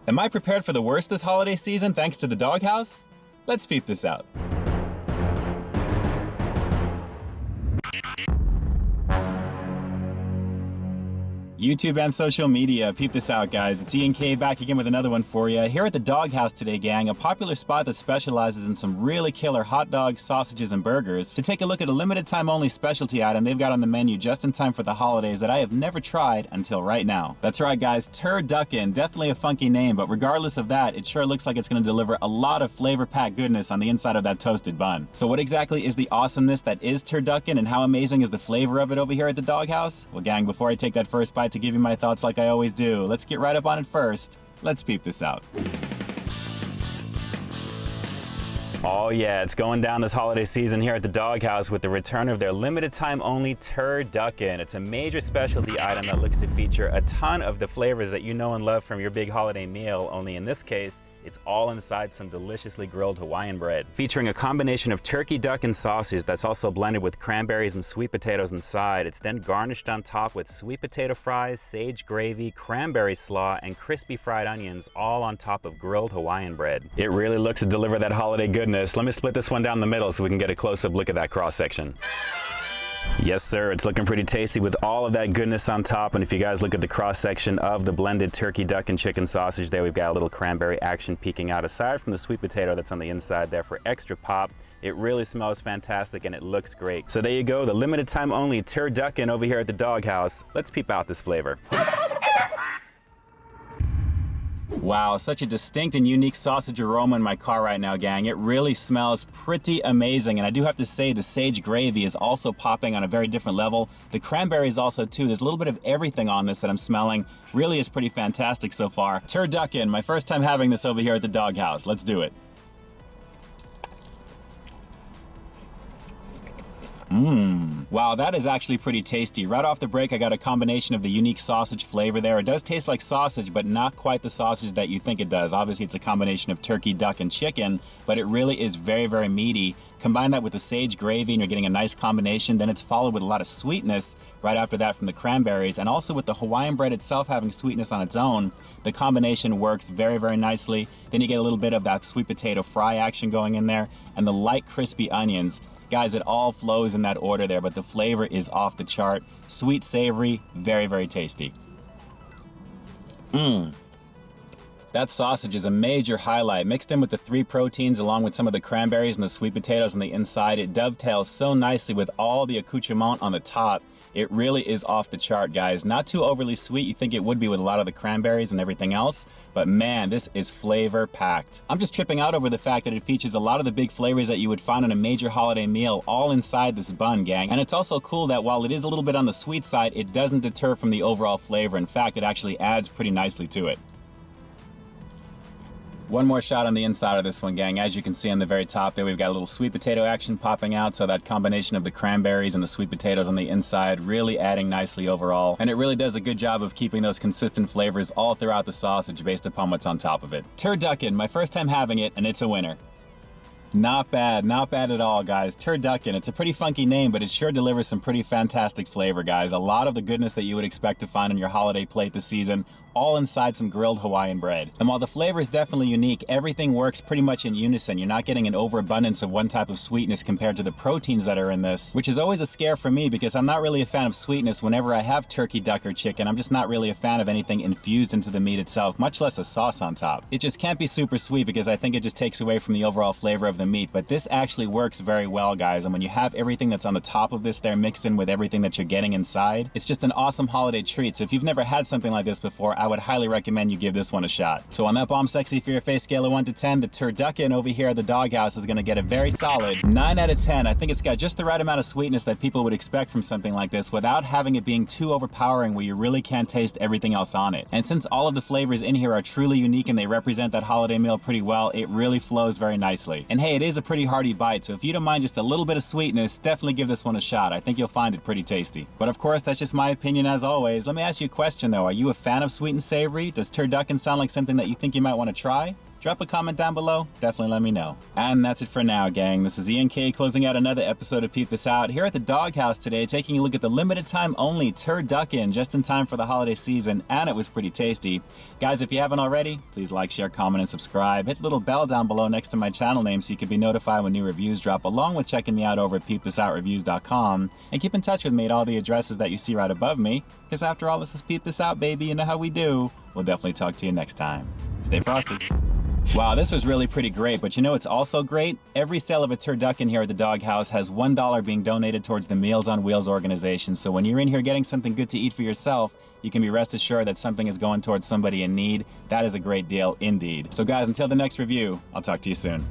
Am I prepared for the worst this holiday season thanks to the Dog Haus? Let's peep this out. YouTube and social media, peep this out, guys. It's Ian K back again with another one for you. Here at the Dog Haus today, gang, a popular spot that specializes in some really killer hot dogs, sausages, and burgers, to take a look at a limited time only specialty item they've got on the menu just in time for the holidays that I have never tried until right now. That's right, guys, Turducken. Definitely a funky name, but regardless of that, it sure looks like it's going to deliver a lot of flavor-packed goodness on the inside of that toasted bun. So what exactly is the awesomeness that is Turducken, and how amazing is the flavor of it over here at the Dog Haus? Well, gang, before I take that first bite to give you my thoughts like I always do, let's get right up on it first. Let's peep this out. Oh yeah, it's going down this holiday season here at the Dog Haus with the return of their limited time only Turducken. It's a major specialty item that looks to feature a ton of the flavors that you know and love from your big holiday meal, only in this case, it's all inside some deliciously grilled Hawaiian bread. Featuring a combination of turkey, duck, and sausage that's also blended with cranberries and sweet potatoes inside. It's then garnished on top with sweet potato fries, sage gravy, cranberry slaw, and crispy fried onions, all on top of grilled Hawaiian bread. It really looks to deliver that holiday goodness. Let me split this one down the middle so we can get a close-up look at that cross-section. Yes, sir, it's looking pretty tasty with all of that goodness on top. And if you guys look at the cross-section of the blended turkey, duck, and chicken sausage there, we've got a little cranberry action peeking out aside from the sweet potato that's on the inside there for extra pop. It really smells fantastic and it looks great. So there you go, the limited time only Turducken over here at the Dog Haus. Let's peep out this flavor. Wow, such a distinct and unique sausage aroma in my car right now, gang. It really smells pretty amazing. And I do have to say the sage gravy is also popping on a very different level. The cranberries also too. There's a little bit of everything on this that I'm smelling. Really is pretty fantastic so far. Turducken, my first time having this over here at the Dog Haus. Let's do it. Wow, that is actually pretty tasty. Right off the break, I got a combination of the unique sausage flavor there. It does taste like sausage, but not quite the sausage that you think it does. Obviously, it's a combination of turkey, duck, and chicken, but it really is very, very meaty. Combine that with the sage gravy and you're getting a nice combination. Then it's followed with a lot of sweetness right after that from the cranberries, and also with the Hawaiian bread itself having sweetness on its own. The combination works very, very nicely. Then you get a little bit of that sweet potato fry action going in there and the light crispy onions. Guys, it all flows in that order there, but the flavor is off the chart. Sweet, savory, very, very tasty. That sausage is a major highlight. Mixed in with the 3 proteins along with some of the cranberries and the sweet potatoes on the inside, it dovetails so nicely with all the accoutrement on the top. It really is off the chart, guys. Not too overly sweet. You think it would be with a lot of the cranberries and everything else, but man, this is flavor packed. I'm just tripping out over the fact that it features a lot of the big flavors that you would find in a major holiday meal all inside this bun, gang. And it's also cool that while it is a little bit on the sweet side, it doesn't deter from the overall flavor. In fact, it actually adds pretty nicely to it. One more shot on the inside of this one, gang. As you can see on the very top there, we've got a little sweet potato action popping out, so that combination of the cranberries and the sweet potatoes on the inside really adding nicely overall. And it really does a good job of keeping those consistent flavors all throughout the sausage based upon what's on top of it. Turducken, my first time having it, and it's a winner. Not bad at all, guys. Turducken, it's a pretty funky name, but it sure delivers some pretty fantastic flavor, guys. A lot of the goodness that you would expect to find on your holiday plate this season, all inside some grilled Hawaiian bread. And while the flavor is definitely unique, everything works pretty much in unison. You're not getting an overabundance of one type of sweetness compared to the proteins that are in this, which is always a scare for me because I'm not really a fan of sweetness whenever I have turkey, duck, or chicken. I'm just not really a fan of anything infused into the meat itself, much less a sauce on top. It just can't be super sweet because I think it just takes away from the overall flavor of the meat, but this actually works very well, guys. And when you have everything that's on the top of this there mixed in with everything that you're getting inside, it's just an awesome holiday treat. So if you've never had something like this before, I would highly recommend you give this one a shot. So on that bomb sexy for your face scale of 1 to 10, the Turducken over here at the Dog Haus is going to get a very solid 9 out of 10. I think it's got just the right amount of sweetness that people would expect from something like this without having it being too overpowering where you really can't taste everything else on it. And since all of the flavors in here are truly unique and they represent that holiday meal pretty well, it really flows very nicely. And hey, it is a pretty hearty bite, so if you don't mind just a little bit of sweetness, definitely give this one a shot. I think you'll find it pretty tasty. But of course, that's just my opinion as always. Let me ask you a question though. Are you a fan of sweet and savory? Does Turducken sound like something that you think you might want to try? Drop a comment down below, definitely let me know. And that's it for now, gang. This is Ian K closing out another episode of Peep This Out here at the Dog Haus today, taking a look at the limited time only Turducken, just in time for the holiday season, and it was pretty tasty. Guys, if you haven't already, please like, share, comment, and subscribe. Hit the little bell down below next to my channel name so you can be notified when new reviews drop, along with checking me out over at peepthisoutreviews.com. And keep in touch with me at all the addresses that you see right above me, because after all, this is Peep This Out, baby. You know how we do. We'll definitely talk to you next time. Stay frosty. Wow, this was really pretty great, but you know it's also great? Every sale of a turducken here at the Dog Haus has $1 being donated towards the Meals on Wheels organization, so when you're in here getting something good to eat for yourself, you can be rest assured that something is going towards somebody in need. That is a great deal indeed. So guys, until the next review, I'll talk to you soon.